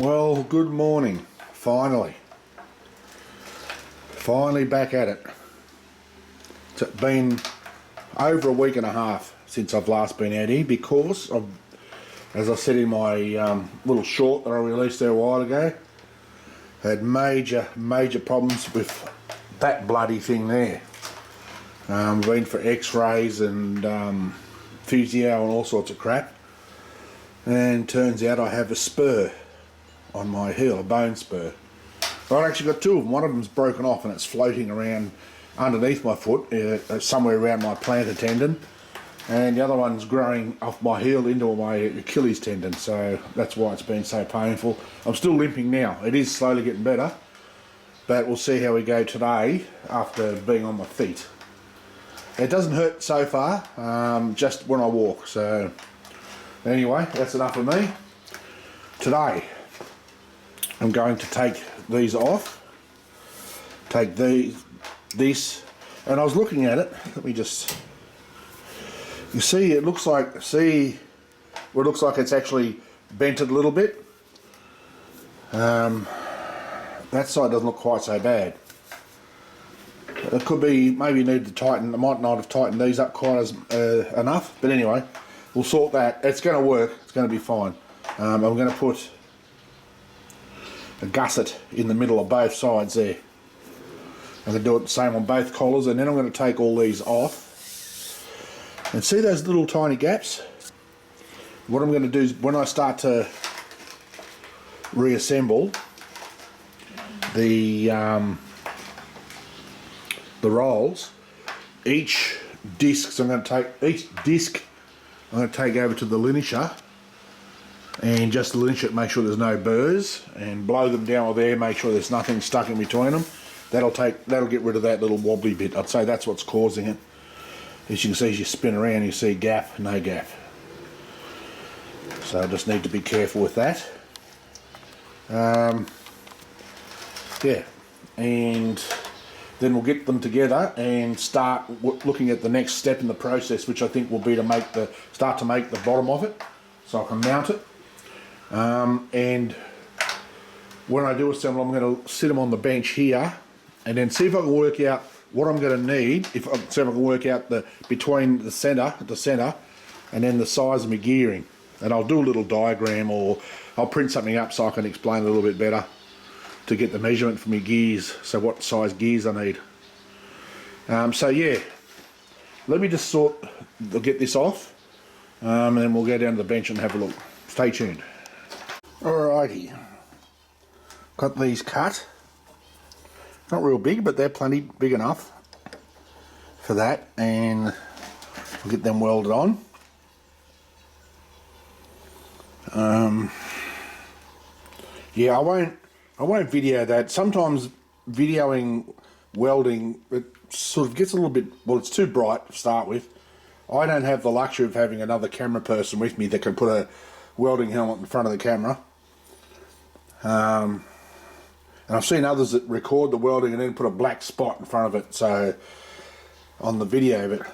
Well, good morning. Finally back at it. It's been over a week and a half since I've last been out here because of, as I said in my little short that I released there a while ago, had major problems with that bloody thing there. Been for x-rays and physio and all sorts of crap, and turns out I have a spur on my heel, a bone spur. I've actually got two of them. One of them's broken off and it's floating around underneath my foot, somewhere around my plantar tendon, and the other one's growing off my heel into my Achilles tendon, so that's why it's been so painful. I'm still limping now. It is slowly getting better, but we'll see how we go today after being on my feet. It doesn't hurt so far, just when I walk. So anyway, that's enough of me. Today I'm going to take these off, take this, and I was looking at it. Let me just, you see, it looks like, it looks like it's actually bented a little bit. That side doesn't look quite so bad. It could be, maybe need to tighten. I might not have tightened these up quite as enough, but anyway, we'll sort that. It's going to work. It's going to be fine. I'm going to put a gusset in the middle of both sides there. I'm going to do it the same on both collars, and then I'm going to take all these off. And see those little tiny gaps? What I'm going to do is, when I start to reassemble the rolls, each disc I'm going to take over to the linisher, and just linish it, make sure there's no burrs, and blow them down with air, make sure there's nothing stuck in between them. That'll get rid of that little wobbly bit. I'd say that's what's causing it. As you can see, as you spin around, you see gap, no gap. So I just need to be careful with that. Yeah, and then we'll get them together and start looking at the next step in the process, which I think will be to start to make the bottom of it, so I can mount it. And when I do assemble, I'm going to sit them on the bench here, and then see if I can work out what I'm going to need. See if I can work out between the center, and then the size of my gearing. And I'll do a little diagram, or I'll print something up so I can explain a little bit better to get the measurement for my gears, so what size gears I need. So yeah, let me just get this off, and then we'll go down to the bench and have a look. Stay tuned. Alrighty, got these cut. Not real big, but they're plenty big enough for that, and I'll get them welded on. Yeah, I won't video that. Sometimes videoing welding, it sort of gets a little bit, well, it's too bright to start with. I don't have the luxury of having another camera person with me that can put a welding helmet in front of the camera. And I've seen others that record the welding and then put a black spot in front of it, so on the video, but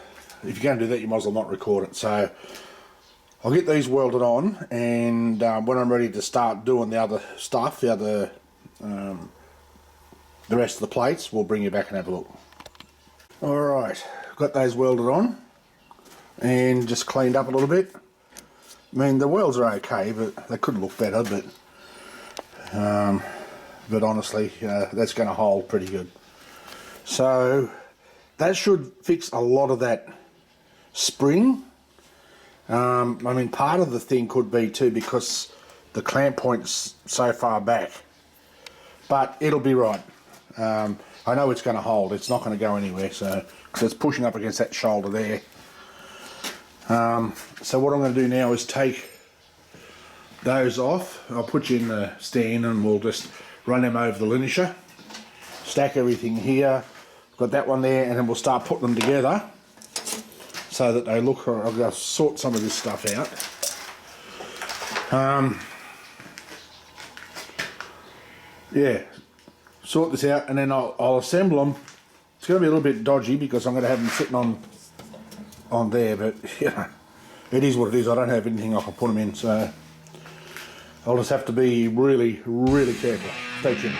if you're going to do that, you might as well not record it. So I'll get these welded on, and when I'm ready to start doing the other stuff, the rest of the plates, we'll bring you back and have a look. Alright, got those welded on and just cleaned up a little bit. I mean, the welds are okay, but they could look better, but honestly, that's going to hold pretty good. So that should fix a lot of that spring. I mean, part of the thing could be too because the clamp point's so far back, but it'll be right. I know it's going to hold. It's not going to go anywhere, so because it's pushing up against that shoulder there. So what I'm going to do now is take those off. I'll put you in the stand and we'll just run them over the linisher, stack everything here, got that one there, and then we'll start putting them together so that they look. I'll go sort some of this stuff out. Yeah, sort this out, and then I'll assemble them. It's going to be a little bit dodgy because I'm going to have them sitting on there, but yeah, it is what it is. I don't have anything I can put them in, so I'll just have to be really, really careful. Stay tuned.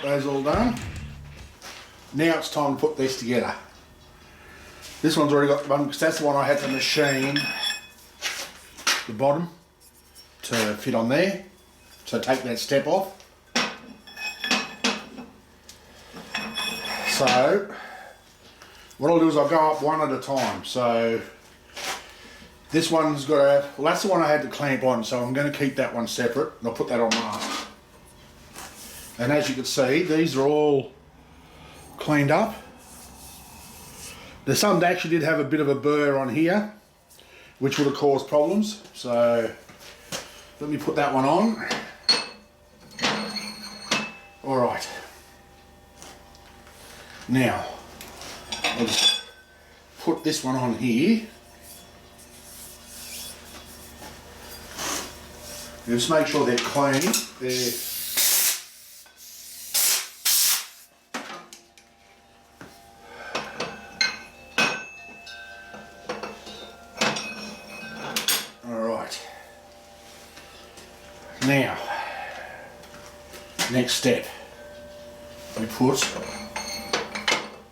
Those all done. Now it's time to put these together. This one's already got one because that's the one I had to machine the bottom to fit on there. So take that step off. So what I'll do is I'll go up one at a time. So this one's got a, well, that's the one I had to clamp on, so I'm going to keep that one separate and I'll put that on last. And as you can see, these are all cleaned up. There's some that actually did have a bit of a burr on here, which would have caused problems. So let me put that one on. All right. Now, I'll just put this one on here. Just make sure they're clean. They're now, next step, we put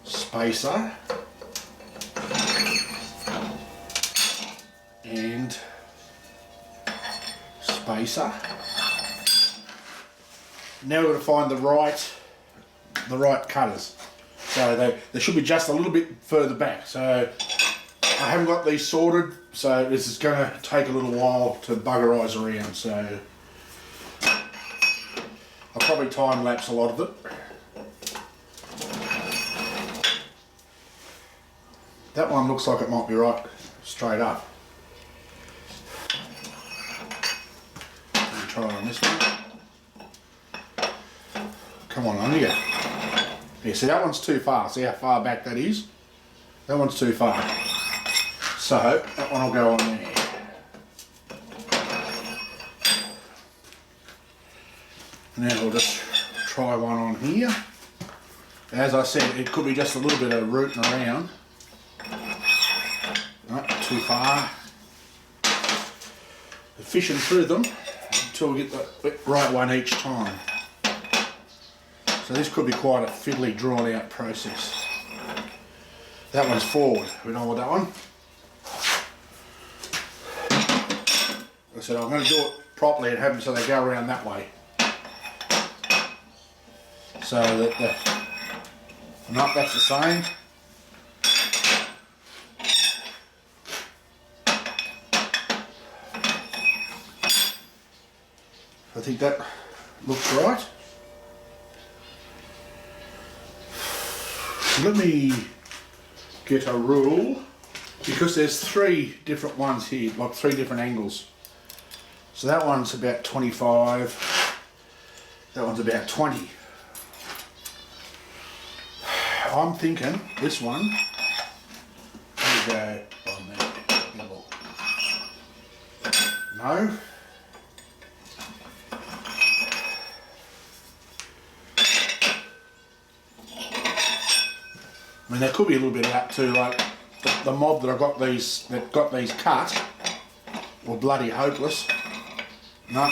spacer and spacer. Now we're going to find the right cutters. So they should be just a little bit further back. So I haven't got these sorted, so this is going to take a little while to buggerise around. So I'll probably time lapse a lot of it. That one looks like it might be right straight up. Try it on this one. Come on, under you. Yeah, see that one's too far. See how far back that is? That one's too far. So that one will go on there. Now we'll just try one on here. As I said, it could be just a little bit of rooting around. Not too far. Fishing through them until we get the right one each time. So this could be quite a fiddly, drawn out process. That one's forward. We know what that one? I said I'm going to do it properly and have them so they go around that way. So that no, that's the same. I think that looks right. Let me get a rule, because there's 3 different ones here, like 3 different angles. So that one's about 25, that one's about 20. I'm thinking this one will go on there. No. I mean, there could be a little bit out too, like the mob that got these cut were bloody hopeless. No.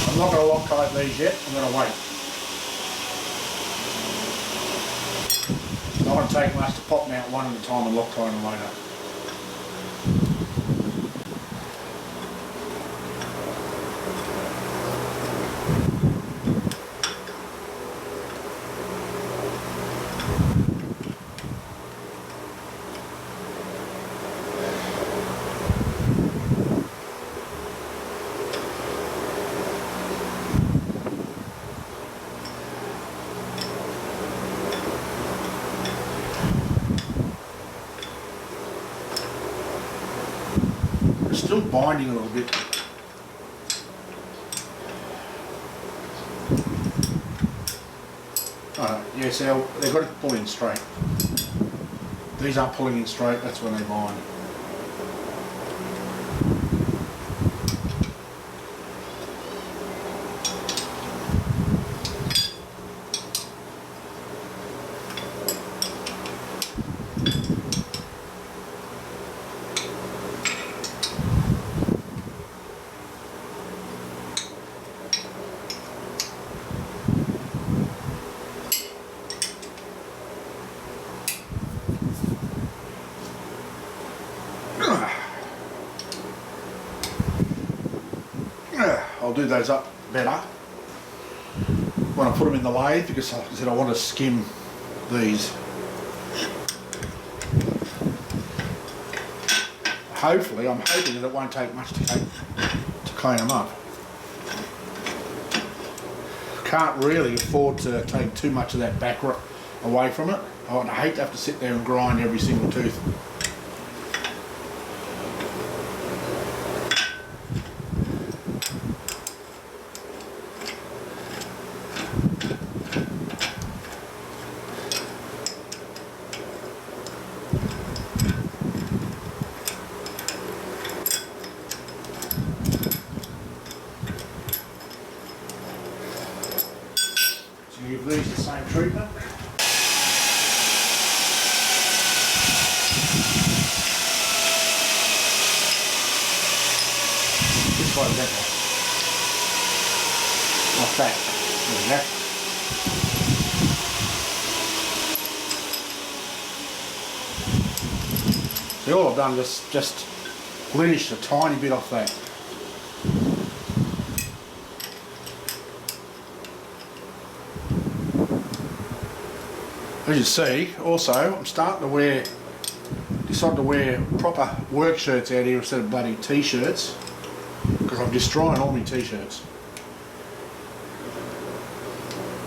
I'm not going to Loctite these yet, I'm going to wait. It's not going to take much to pop them out one at a time and Loctite them later. Still binding a little bit. Yeah, so they've got to pull in straight. These aren't pulling in straight, that's when they bind. I'll do those up better when I put them in the lathe because like I said I want to skim these. Hopefully, I'm hoping that it won't take much to clean them up. Can't really afford to take too much of that back away from it. I would hate to have to sit there and grind every single tooth. Give these the same treatment. Just like that. Like that. There we go. See, all I've done is just blemished a tiny bit off that. As you see, also I'm starting to decide to wear proper work shirts out here instead of bloody t-shirts, because I'm destroying all my t-shirts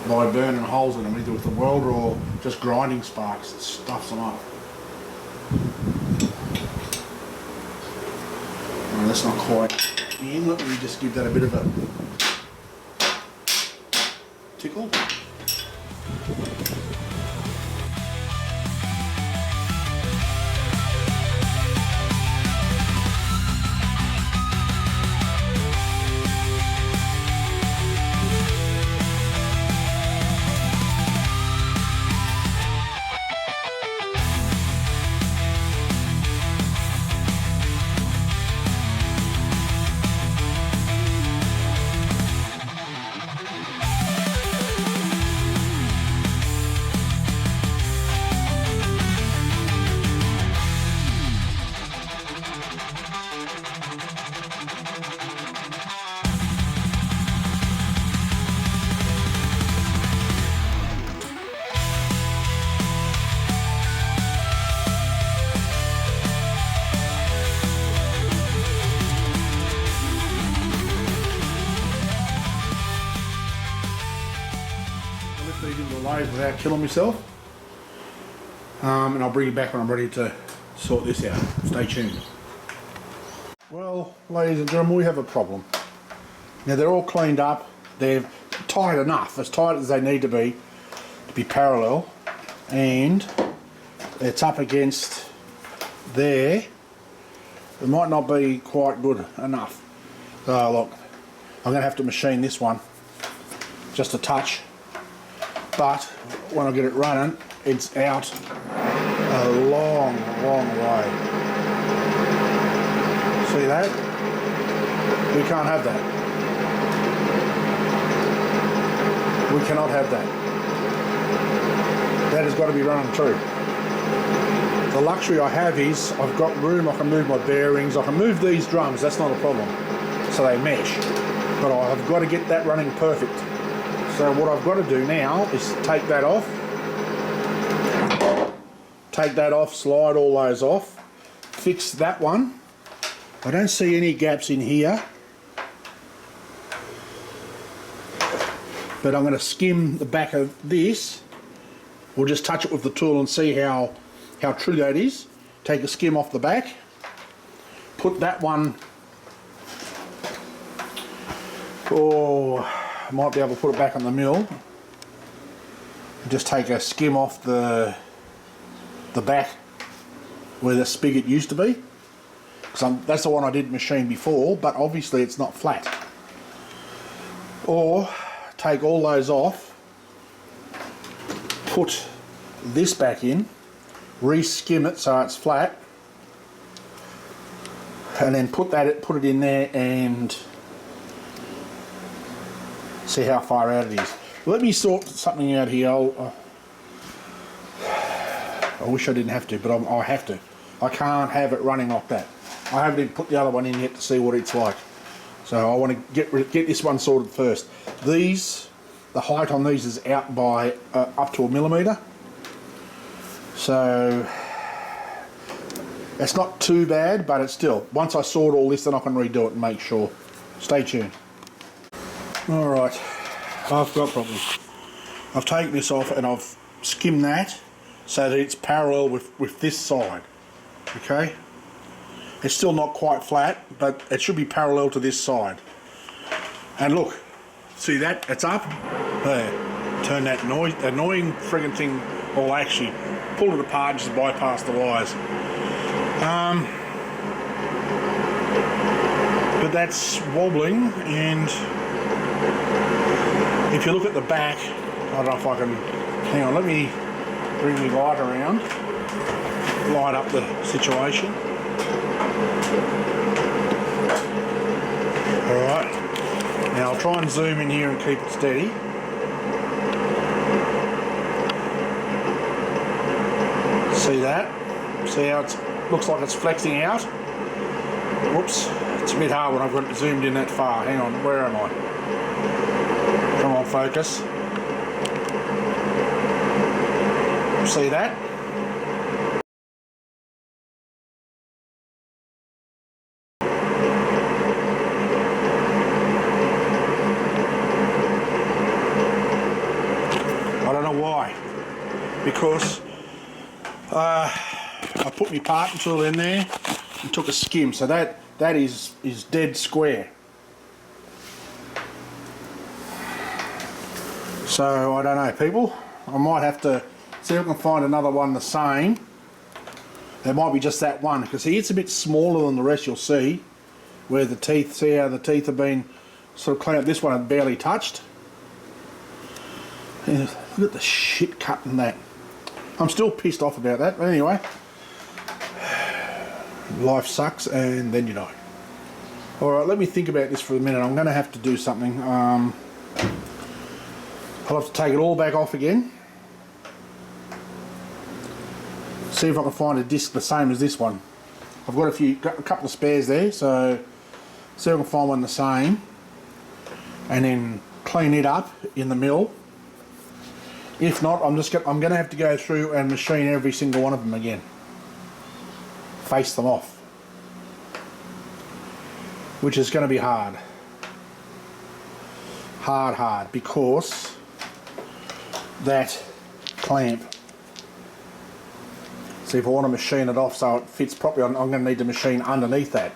by burning holes in them, either with the welder or just grinding sparks. It stuffs them up. No, that's not quite in. Let me just give that a bit of a tickle. Without killing myself, and I'll bring you back when I'm ready to sort this out. Stay tuned. Well, ladies and gentlemen, we have a problem. Now they're all cleaned up, they're tight enough, as tight as they need to be parallel, and it's up against there. It might not be quite good enough. So look, I'm going to have to machine this one just a touch. But when I get it running, it's out a long, long way. See that? We can't have that. We cannot have that. That has got to be running true. The luxury I have is I've got room, I can move my bearings, I can move these drums, that's not a problem. So they mesh. But I've got to get that running perfect. So what I've got to do now is take that off, slide all those off, fix that one. I don't see any gaps in here, but I'm going to skim the back of this. We'll just touch it with the tool and see how true that is. Take a skim off the back, put that one, I might be able to put it back on the mill. Just take a skim off the back where the spigot used to be. That's the one I did machine before, but obviously it's not flat. Or take all those off, put this back in, re-skim it so it's flat, and then put it in there and see how far out it is. Let me sort something out here. I wish I didn't have to, but I have to. I can't have it running like that. I haven't even put the other one in yet to see what it's like. So I want to get this one sorted first. The height on these is out by up to 1 millimetre. So it's not too bad, but it's still, once I sort all this, then I can redo it and make sure. Stay tuned. Alright, I've got problems. I've taken this off and I've skimmed that so that it's parallel with this side. Okay? It's still not quite flat, but it should be parallel to this side. And look, see that? It's up. There. Turn that annoying friggin' thing, or actually pull it apart just to bypass the wires. But that's wobbling, and if you look at the back, I don't know if I can, hang on, let me bring my light around, light up the situation. Alright, now I'll try and zoom in here and keep it steady. See that? See how it looks like it's flexing out? Whoops, it's a bit hard when I've got it zoomed in that far. Hang on, where am I? Come on, focus. see that. I don't know why. Because I put my parting tool in there and took a skim, so that is dead square. So I don't know, people. I might have to see if I can find another one the same. There might be just that one, because it's a bit smaller than the rest. You'll see where the teeth. See how the teeth have been sort of cleaned up. This one I've barely touched. Yeah, look at the shit cut in that. I'm still pissed off about that. But anyway, life sucks, and then you die. All right, let me think about this for a minute. I'm going to have to do something. I'll have to take it all back off again. See if I can find a disc the same as this one. I've got a couple of spares there, so see if I can find one the same, and then clean it up in the mill. If not, I'm going to have to go through and machine every single one of them again. Face them off, which is going to be hard. Hard, because that clamp. See, if I want to machine it off so it fits properly, I'm going to need to machine underneath that,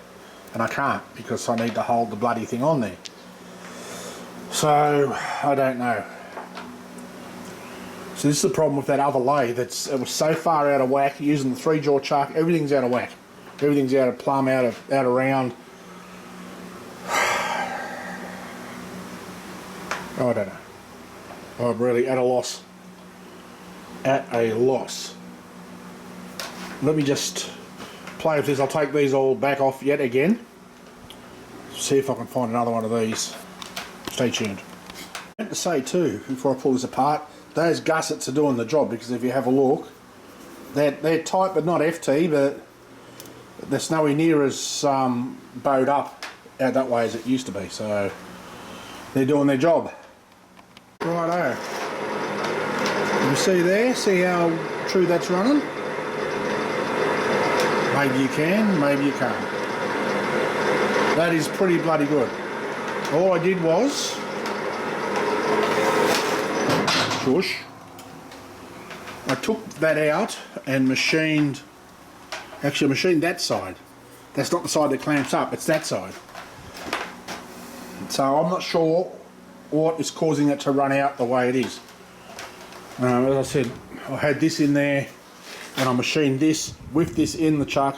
and I can't because I need to hold the bloody thing on there. So I don't know. So this is the problem with that other lathe. It was so far out of whack using the 3-jaw chuck. Everything's out of whack. Everything's out of plumb, out of round. Oh, I don't know. I'm really at a loss. At a loss. Let me just play with this. I'll take these all back off yet again. See if I can find another one of these. Stay tuned. I meant to say too, before I pull this apart, those gussets are doing the job, because if you have a look, they're tight but not FT, but they're nowhere near as bowed up out that way as it used to be, so they're doing their job. Righto. You see there, see how true that's running? Maybe you can, maybe you can't. That is pretty bloody good. All I did was shush. I took that out and machined, actually I machined that side. That's not the side that clamps up, it's that side. So I'm not sure what is causing it to run out the way it is. As I said, I had this in there and I machined this with this in the chuck.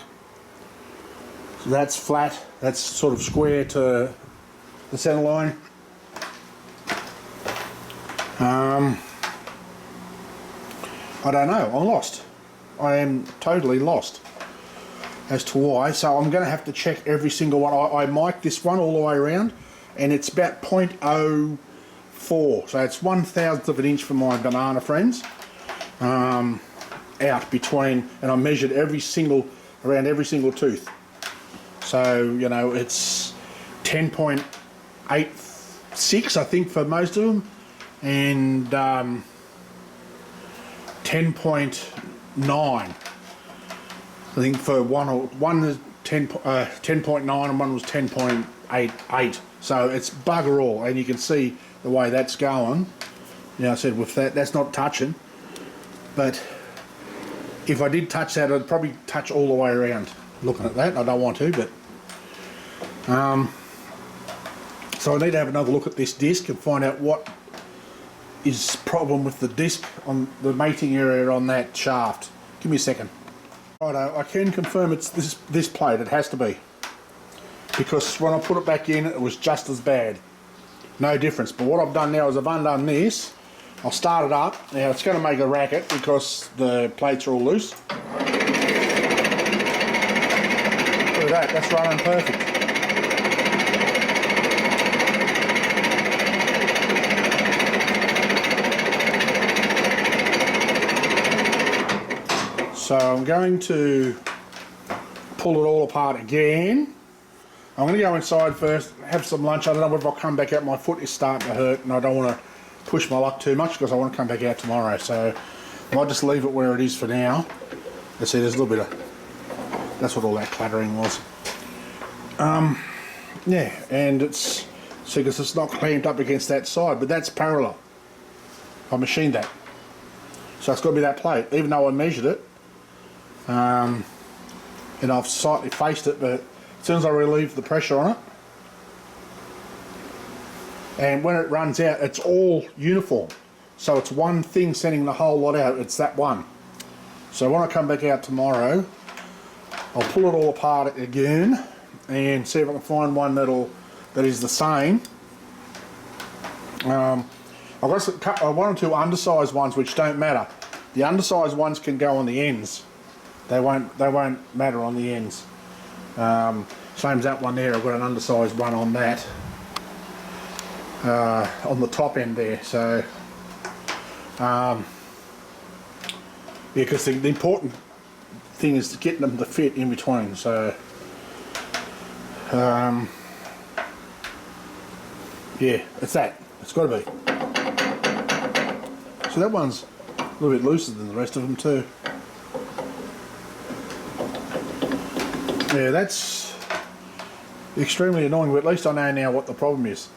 So that's flat, that's sort of square to the centre line. I don't know, I'm lost. I am totally lost as to why, so I'm going to have to check every single one. I mic'd this one all the way around, and it's about 0.04, so it's 1/1000 of an inch for my banana friends, out between, and I measured around every single tooth. So, you know, it's 10.86 I think for most of them, and 10.9 I think for one is 10.9 and one was 10.88, so it's bugger all, and you can see the way that's going. You know, I said with that's not touching, but if I did touch that, I'd probably touch all the way around. Looking at that, I don't want to, but so I need to have another look at this disc and find out what is problem with the disc on the mating area on that shaft. Give me a second. Righto, I can confirm it's this plate. It has to be, because when I put it back in, it was just as bad. No difference. But what I've done now is I've undone this. I'll start it up. Now it's going to make a racket because the plates are all loose. Look at that. That's running perfect. So I'm going to pull it all apart again. I'm going to go inside first, have some lunch. I don't know whether I'll come back out. My foot is starting to hurt and I don't want to push my luck too much because I want to come back out tomorrow. So I might just leave it where it is for now. You see, there's a little bit of, that's what all that clattering was. Yeah, and it's, see, because it's not clamped up against that side, but that's parallel. I machined that. So it's got to be that plate, even though I measured it. And I've slightly faced it, but as soon as I relieve the pressure on it, and when it runs out, it's all uniform. So it's one thing sending the whole lot out, it's that one. So when I come back out tomorrow, I'll pull it all apart again and see if I can find one that is the same. I've got one or two undersized ones which don't matter. The undersized ones can go on the ends. They won't matter on the ends. Same as that one there, I've got an undersized one on that. On the top end there, so yeah, because the important thing is getting them to fit in between. So yeah, it's that. It's got to be. So that one's a little bit looser than the rest of them too. Yeah, that's extremely annoying, but at least I know now what the problem is.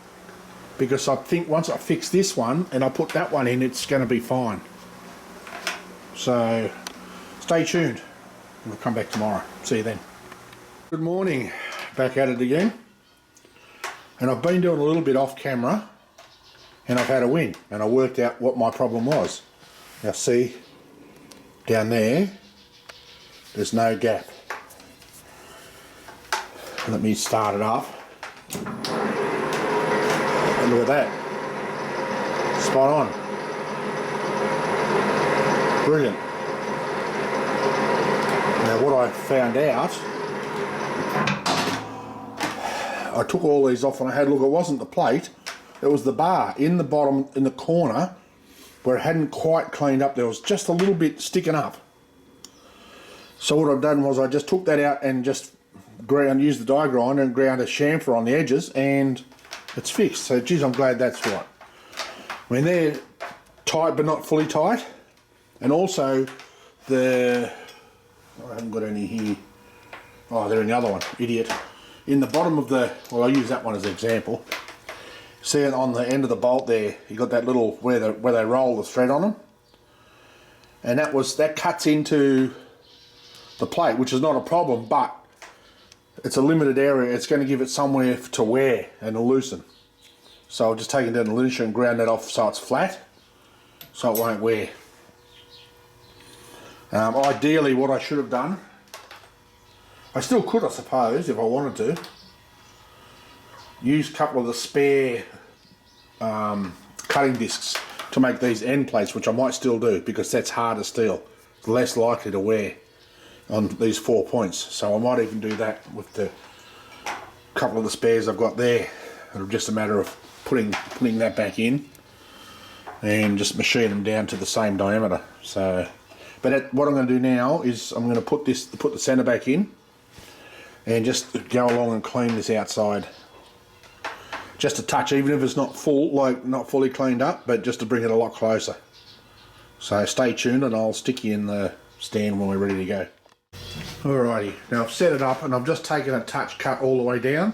Because I think once I fix this one and I put that one in, it's going to be fine. So stay tuned. We'll come back tomorrow. See you then. Good morning. Back at it again. And I've been doing a little bit off camera and I've had a win. And I worked out what my problem was. Now see, down there, there's no gap. Let me start it up. And look at that. Spot on. Brilliant. Now what I found out, I took all these off and I had a look. It wasn't the plate, it was the bar in the bottom, in the corner, where it hadn't quite cleaned up. There was just a little bit sticking up. So what I've done was I just took that out and just used the die grinder and ground a chamfer on the edges, and it's fixed. So geez, I'm glad that's right. I mean, they're tight but not fully tight. And also I haven't got any here. Oh, they're in the other one, idiot. In the bottom of the, well, I'll use that one as an example. See it on the end of the bolt there, you got that little, where they roll the thread on them. And that cuts into the plate, which is not a problem, but it's a limited area. It's going to give it somewhere to wear and to loosen. So I'll just take it down the linear and ground that off so it's flat, so it won't wear. Ideally what I should have done, I still could I suppose if I wanted to, use a couple of the spare cutting discs to make these end plates, which I might still do because that's harder steel, less likely to wear on these 4 points. So I might even do that with the couple of the spares I've got there. It'll just a matter of putting that back in and just machine them down to the same diameter. So, but what I'm going to do now is I'm going to put the center back in and just go along and clean this outside. Just a touch, even if it's not fully cleaned up, but just to bring it a lot closer. So stay tuned and I'll stick you in the stand when we're ready to go. Alrighty, now I've set it up and I've just taken a touch cut all the way down.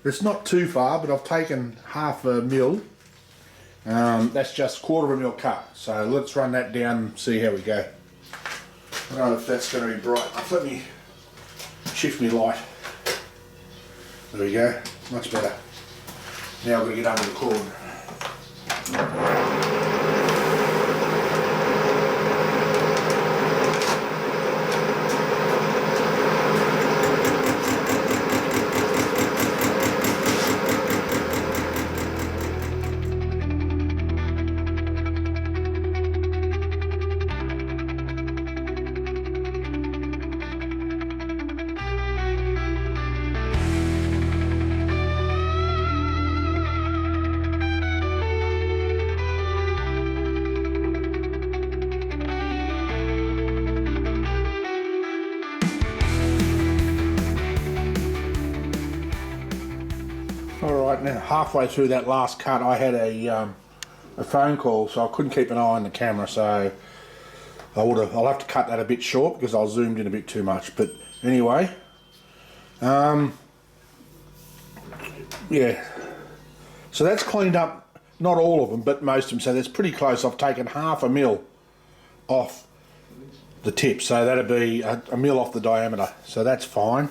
It's not too far, but I've taken half a mil. That's just 1/4 mil cut. So let's run that down and see how we go. I don't know if that's going to be bright enough. Let me shift my light. There we go, much better. Now we're going to get under the cord. Alright, now halfway through that last cut I had a phone call, so I couldn't keep an eye on the camera, so I'll have to cut that a bit short because I zoomed in a bit too much. But anyway, yeah. So that's cleaned up, not all of them, but most of them. So that's pretty close. I've taken 1/2 mil off the tip. So that'd be a mil off the diameter. So that's fine.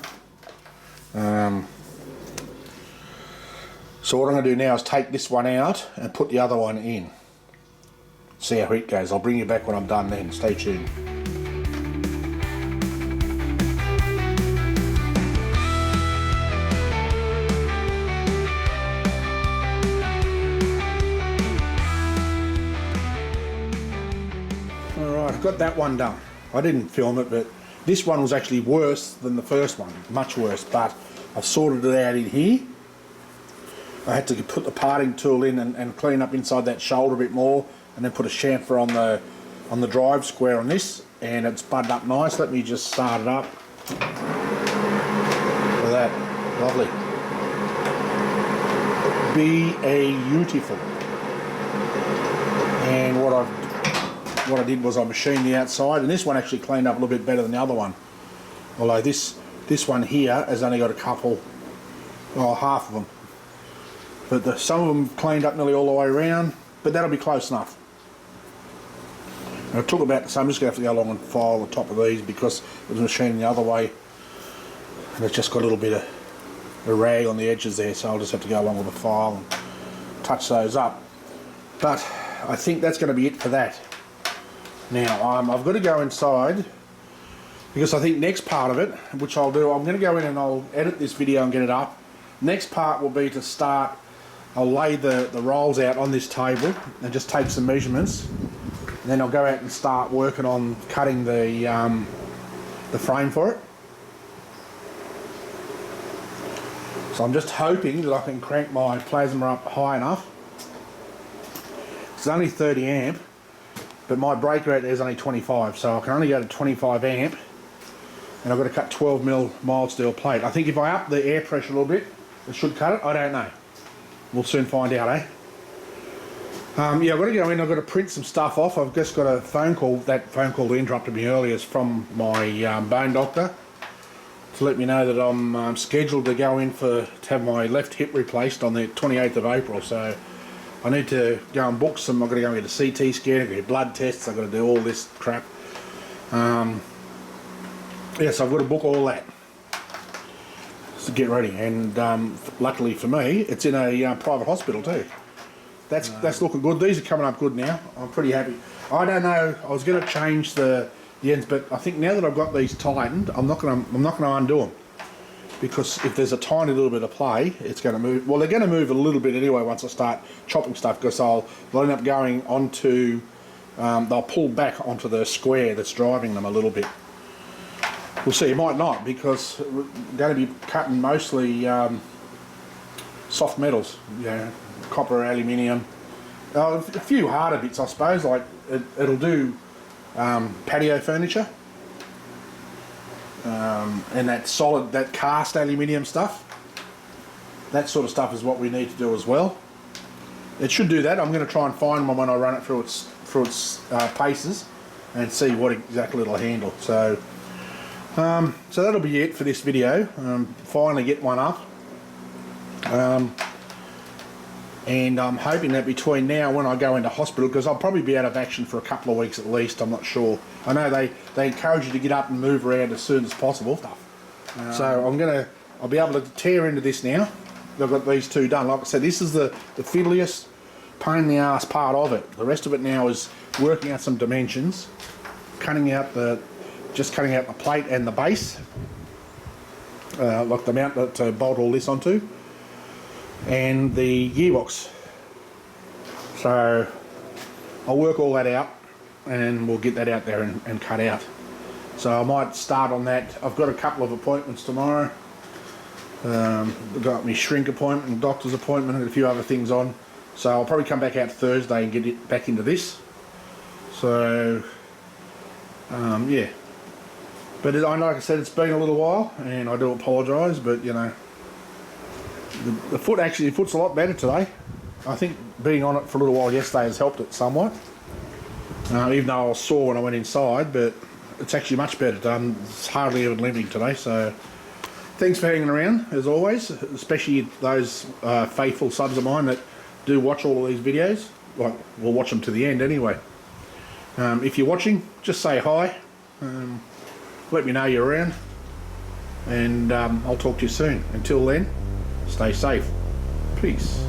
So what I'm going to do now is take this one out and put the other one in. See how it goes. I'll bring you back when I'm done then. Stay tuned. Alright, I've got that one done. I didn't film it, but this one was actually worse than the first one. Much worse, but I've sorted it out in here. I had to put the parting tool in and clean up inside that shoulder a bit more, and then put a chamfer on the drive square on this, and it's budded up nice. Let me just start it up. Look at that, lovely. Beautiful. And what I did was I machined the outside, and this one actually cleaned up a little bit better than the other one. Although this one here has only got a couple, well, half of them. But some of them cleaned up nearly all the way around, but that'll be close enough. And it took about, so I'm just going to have to go along and file the top of these because it was machining the other way. And it's just got a little bit of a rag on the edges there, so I'll just have to go along with the file and touch those up. But I think that's going to be it for that. Now, I've got to go inside because I think next part of it, which I'll do, I'm going to go in and I'll edit this video and get it up. Next part will be to start, I'll lay the rolls out on this table and just take some measurements. And then I'll go out and start working on cutting the frame for it. So I'm just hoping that I can crank my plasma up high enough. It's only 30 amp, but my break rate is only 25, so I can only go to 25 amp, and I've got to cut 12 mil mild steel plate. I think if I up the air pressure a little bit, it should cut it. I don't know. We'll soon find out, eh? Yeah, I've got to go in. I've got to print some stuff off. I've just got a phone call. That phone call that interrupted me earlier is from my bone doctor to let me know that I'm scheduled to go in to have my left hip replaced on the 28th of April. So I need to go and book some. I've got to go and get a CT scan, I've got to get blood tests, I've got to do all this crap. Yes, I've got to book all that to get ready. And luckily for me, it's in a private hospital too. That's looking good. These are coming up good now. I'm pretty happy. I don't know. I was going to change the ends, but I think now that I've got these tightened, I'm not going to undo them, because if there's a tiny little bit of play, it's going to move. Well, they're going to move a little bit anyway once I start chopping stuff, because they'll end up going onto. They'll pull back onto the square that's driving them a little bit. We'll see. It might not, because we're going to be cutting mostly soft metals. Yeah. Copper, aluminium, a few harder bits, I suppose. Like it'll do patio furniture, and that solid, that cast aluminium stuff. That sort of stuff is what we need to do as well. It should do that. I'm going to try and find one when I run it through its paces and see what exactly it'll handle. So that'll be it for this video. Finally get one up. And I'm hoping that between now and when I go into hospital, because I'll probably be out of action for a couple of weeks at least, I'm not sure. I know they encourage you to get up and move around as soon as possible. So I'll be able to tear into this now. I've got these two done. Like I said, this is the fiddliest pain in the ass part of it. The rest of it now is working out some dimensions, cutting out the plate and the base, like the mount to bolt all this onto, and the gearbox. So I'll work all that out and we'll get that out there and cut out. So I might start on that. I've got a couple of appointments tomorrow. I've got my shrink appointment and doctor's appointment and a few other things on. So I'll probably come back out Thursday and get it back into this. So yeah. But like I said, it's been a little while and I do apologise, but you know, the foot's a lot better today. I think being on it for a little while yesterday has helped it somewhat. even though I was sore when I went inside, but it's actually much better done. It's hardly even lifting today, so thanks for hanging around as always, especially those faithful subs of mine that do watch all of these videos. Like, we'll watch them to the end anyway. If you're watching, just say hi, let me know you're around, and I'll talk to you soon. Until then, stay safe. Peace.